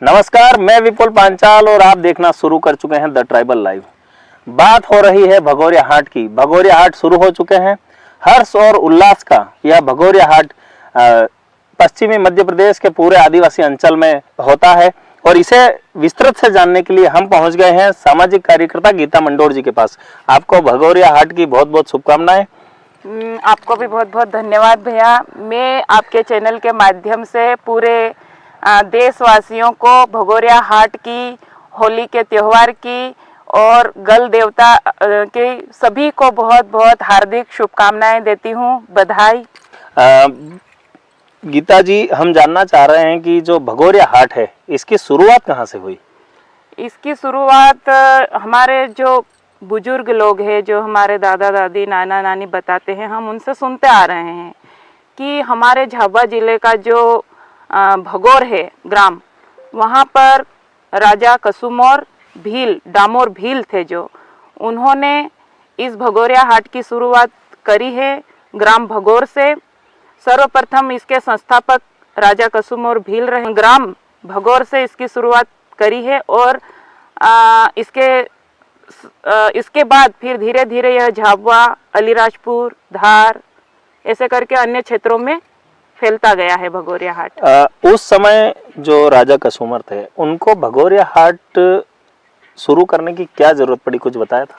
नमस्कार, मैं विपुल पांचाल और आप देखना शुरू कर चुके हैं द ट्राइबल लाइव। बात हो रही है भगोरिया हाट की। भगोरिया हाट शुरू हो चुके हैं। हर्ष और उल्लास का यह भगोरिया हाट पश्चिमी मध्य प्रदेश के पूरे आदिवासी अंचल में होता है और इसे विस्तृत से जानने के लिए हम पहुंच गए हैं सामाजिक कार्यकर्ता गीता मंडोर जी के पास। आपको भगोरिया हाट की बहुत बहुत शुभकामनाएं। आपको भी बहुत बहुत धन्यवाद भैया। मैं आपके चैनल के माध्यम से पूरे देशवासियों को भगोरिया हाट की, होली के त्यौहार की और गल देवता के सभी को बहुत बहुत हार्दिक शुभकामनाएं देती हूँ, बधाई। गीता जी, हम जानना चाह रहे हैं कि जो भगोरिया हाट है इसकी शुरुआत कहाँ से हुई? इसकी शुरुआत हमारे जो बुजुर्ग लोग हैं, जो हमारे दादा दादी नाना नानी बताते हैं, हम उनसे सुनते आ रहे हैं कि हमारे झाबुआ जिले का जो भगोर है ग्राम, वहाँ पर राजा कसुमोर भील, डामोर भील थे जो, उन्होंने इस भगोरिया हाट की शुरुआत करी है ग्राम भगोर से। सर्वप्रथम इसके संस्थापक राजा कसुमोर भील रहे। ग्राम भगोर से इसकी शुरुआत करी है और इसके बाद फिर धीरे धीरे यह झाबुआ, अलीराजपुर, धार ऐसे करके अन्य क्षेत्रों में फैलता गया है भगोरिया हाट। उस समय जो राजा कसुमर थे उनको भगोरिया हाट शुरू करने की क्या जरूरत पड़ी, कुछ बताया था?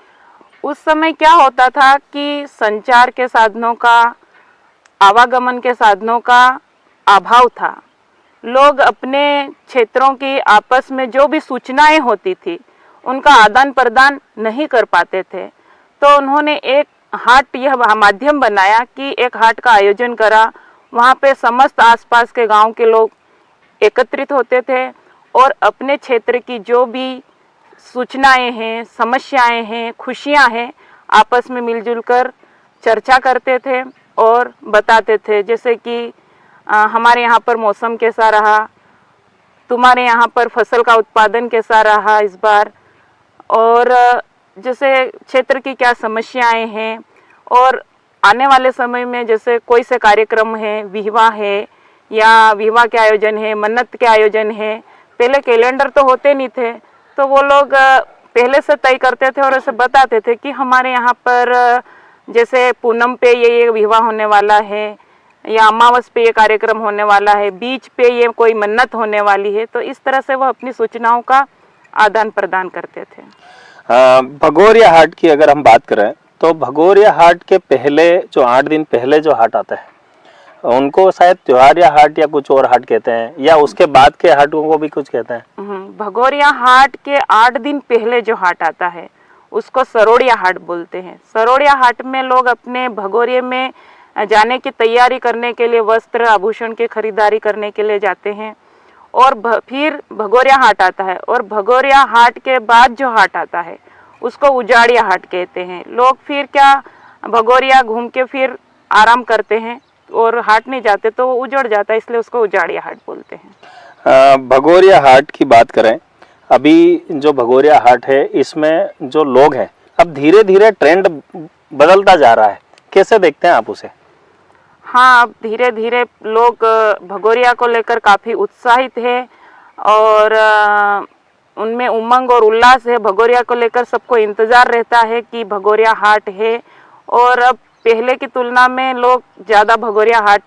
उस समय क्या होता था कि संचार के साधनों का, आवागमन के साधनों का अभाव था। लोग अपने क्षेत्रों की आपस में जो भी सूचनाएं होती थी उनका आदान प्रदान नहीं कर पाते थे, तो उन्होंने एक हाट, यह माध्यम बनाया कि एक हाट का आयोजन करा। वहाँ पे समस्त आसपास के गांव के लोग एकत्रित होते थे और अपने क्षेत्र की जो भी सूचनाएं हैं, समस्याएं हैं, खुशियां हैं, आपस में मिलजुल कर चर्चा करते थे और बताते थे। जैसे कि हमारे यहाँ पर मौसम कैसा रहा, तुम्हारे यहाँ पर फसल का उत्पादन कैसा रहा इस बार, और जैसे क्षेत्र की क्या समस्याएं हैं, और आने वाले समय में जैसे कोई से कार्यक्रम है, विवाह है या विवाह के आयोजन है, मन्नत के आयोजन है। पहले कैलेंडर तो होते नहीं थे, तो वो लोग पहले से तय करते थे और ऐसे बताते थे कि हमारे यहाँ पर जैसे पूनम पे ये विवाह होने वाला है या अमावस पे ये कार्यक्रम होने वाला है, बीच पे ये कोई मन्नत होने वाली है। तो इस तरह से वह अपनी सूचनाओं का आदान प्रदान करते थे। भगोरिया हाट की अगर हम बात करें तो भगोरिया हाट के पहले जो 8 दिन पहले जो हाट आता है उनको शायद त्योहारिया हाट या कुछ और हाट कहते हैं, या उसके बाद के हाटों को भी कुछ कहते हैं? भगोरिया हाट के 8 दिन पहले जो हाट आता है उसको सरोड़िया हाट बोलते हैं। सरोड़िया हाट में लोग अपने भगोरिया में जाने की तैयारी करने के लिए, वस्त्र आभूषण की खरीदारी करने के लिए जाते हैं और फिर भगोरिया हाट आता है। और भगोरिया हाट के बाद जो हाट आता है उसको उजाड़िया हाट कहते हैं। लोग फिर क्या भगोरिया घूम के फिर आराम करते हैं और हाट नहीं जाते तो वो उजड़ जाता है, इसलिए उसको उजाड़िया हाट बोलते हैं। भगोरिया हाट की बात करें, अभी जो भगोरिया हाट है इसमें जो लोग हैं अब धीरे धीरे ट्रेंड बदलता जा रहा है, कैसे देखते हैं आप उसे? हाँ, अब धीरे धीरे लोग भगोरिया को लेकर काफ़ी उत्साहित है और उनमें उमंग और उल्लास है। भगोरिया को लेकर सबको इंतज़ार रहता है कि भगोरिया हाट है, और अब पहले की तुलना में लोग ज़्यादा भगोरिया हाट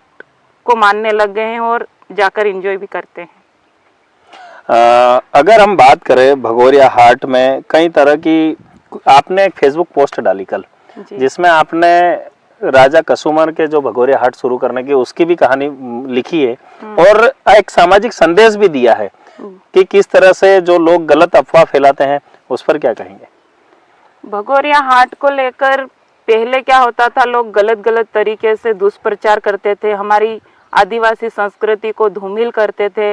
को मानने लग गए हैं और जाकर एंजॉय भी करते हैं। अगर हम बात करें भगोरिया हाट में कई तरह की, आपने एक फेसबुक पोस्ट डाली कल जिसमें आपने राजा कसुमर के जो भगोरिया हाट शुरू करने की उसकी भी कहानी लिखी है और एक सामाजिक संदेश भी दिया है कि किस तरह से जो लोग गलत अफवाह फैलाते हैं उस पर क्या कहेंगे? भगोरिया हाट को लेकर पहले क्या होता था, लोग गलत गलत तरीके से दुष्प्रचार करते थे, हमारी आदिवासी संस्कृति को धूमिल करते थे,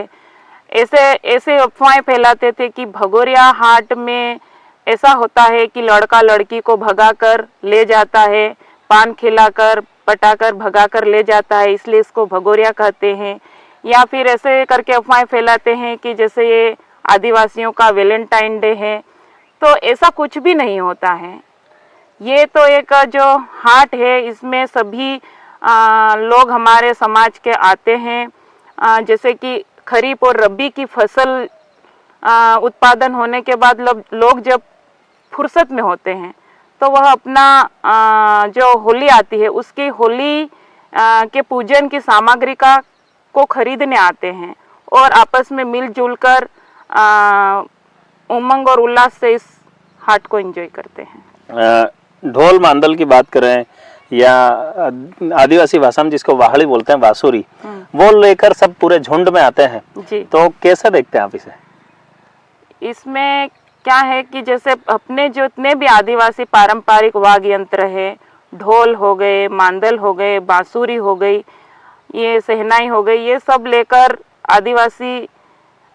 ऐसे अफवाहें फैलाते थे कि भगोरिया हाट में ऐसा होता है कि लड़का लड़की को भगाकर ले जाता है, पान खिलाकर पटाकर भगाकर ले जाता है, इसलिए इसको भगोरिया कहते हैं। या फिर ऐसे करके अफवाहें फैलाते हैं कि जैसे ये आदिवासियों का वैलेंटाइन डे है, तो ऐसा कुछ भी नहीं होता है। ये तो एक जो हाट है इसमें सभी लोग हमारे समाज के आते हैं। जैसे कि खरीफ और रबी की फसल उत्पादन होने के बाद लोग जब फुर्सत में होते हैं तो वह अपना जो होली आती है उसकी होली के पूजन की सामग्री को खरीदने आते हैं और आपस में मिलजुल कर उमंग और उल्लास से इस हाट को एंजॉय करते हैं। ढोल मांदल की बात करें या आदिवासी भाषा में जिसको वाहड़ी बोलते हैं, बांसुरी, वो लेकर सब पूरे झुंड में आते हैं जी। तो कैसे देखते हैं आप इसे? इसमें क्या है कि जैसे अपने जो इतने भी आदिवासी पारंपरिक वाद्य यंत्र है, ढोल हो गए, मांदल हो गए, बांसुरी हो गई, ये सहनाई हो गई, ये सब लेकर आदिवासी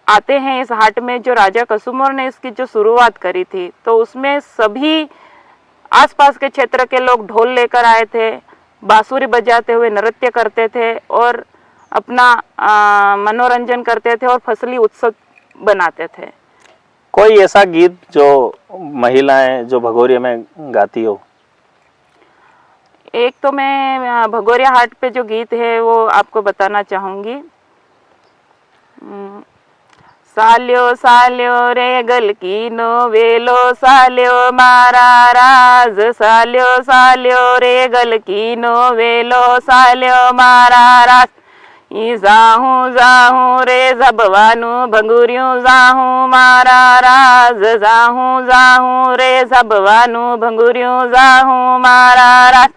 आते हैं इस हाट में। जो राजा कसुमोर ने इसकी जो शुरुआत करी थी तो उसमें सभी आसपास के क्षेत्र के लोग ढोल लेकर आए थे, बांसुरी बजाते हुए नृत्य करते थे और अपना मनोरंजन करते थे और फसली उत्सव बनाते थे। कोई ऐसा गीत जो महिलाएं जो भगोरिया में गाती हो? एक तो मैं भगोरिया हाट पे जो गीत है वो आपको बताना चाहूँगी। साल्यो साल्यो रे गलकीनो वेलो साल्यो मारा राज, साल्यो साल्यो रे गलकीनो वेलो साल्यो मारा राज, ई जाहूं जाहूं रे जबवानु भंगुरियों जाहूं मारा राज, जाहूं जाहूं रे जबवानु भंगुरियों जाहूं मारा राज,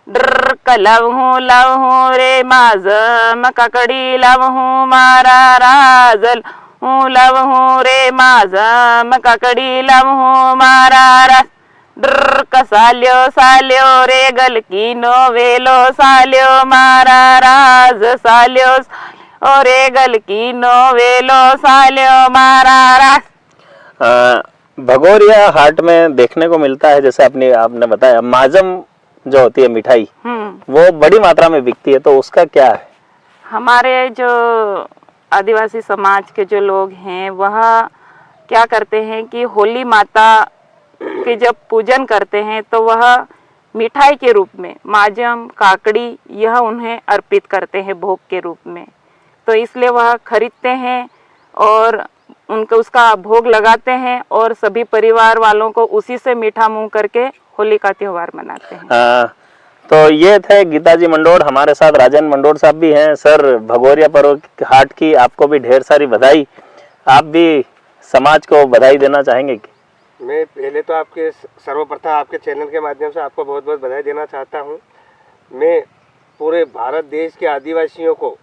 डर लवहूं लवहूं रे माजम ककड़ी लवहूं मारा राज, लवहूं रे माजम ककड़ी लवहूं मारा राज, डर साल्यो साल्यो रे गलकीनो वेलो साल्यो मारा राज, साल्यो रे गलकीनो वेलो साल्यो मारा राज। भगोरिया हाट में देखने को मिलता है, जैसे आपने बताया माजम जो होती है मिठाई, वो बड़ी मात्रा में बिकती है, तो उसका क्या है? हमारे जो आदिवासी समाज के जो लोग हैं वह क्या करते हैं कि होली माता के जब पूजन करते हैं तो वह मिठाई के रूप में माजम काकड़ी यह उन्हें अर्पित करते हैं भोग के रूप में, तो इसलिए वह खरीदते हैं और उनको उसका भोग लगाते हैं और सभी परिवार वालों को उसी से मीठा मुंह करके होली का त्योहार मनाते हैं। तो ये थे गीताजी मंडोर, हमारे साथ राजन मंडोर साहब भी हैं। सर, भगोरिया पर्व हाट की आपको भी ढेर सारी बधाई। आप भी समाज को बधाई देना चाहेंगे? मैं पहले तो आपके सर्वप्रथम आपके चैनल के माध्यम से आपको बहुत बहुत बधाई देना चाहता हूँ। मैं पूरे भारत देश के आदिवासियों को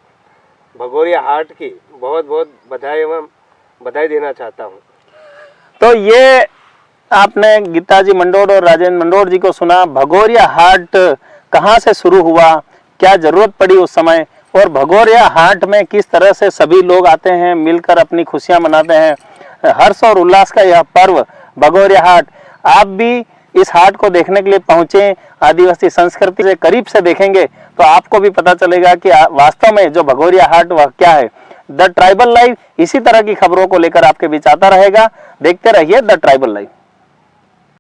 भगोरिया हाट की बहुत बहुत बधाई एवं बधाई देना चाहता हूँ। तो ये आपने गीताजी मंडोर और राजेंद्र मंडोर जी को सुना। भगोरिया हाट कहाँ से शुरू हुआ, क्या जरूरत पड़ी उस समय, और भगोरिया हाट में किस तरह से सभी लोग आते हैं, मिलकर अपनी खुशियां मनाते हैं। हर्ष और उल्लास का यह पर्व भगोरिया हाट, आप भी इस हाट को देखने के लिए पहुंचे, आदिवासी संस्कृति से करीब से देखेंगे तो आपको भी पता चलेगा कि वास्तव में जो भगोरिया हाट वह क्या है। द ट्राइबल लाइव इसी तरह की खबरों को लेकर आपके बीच आता रहेगा। देखते रहिए द ट्राइबल लाइव।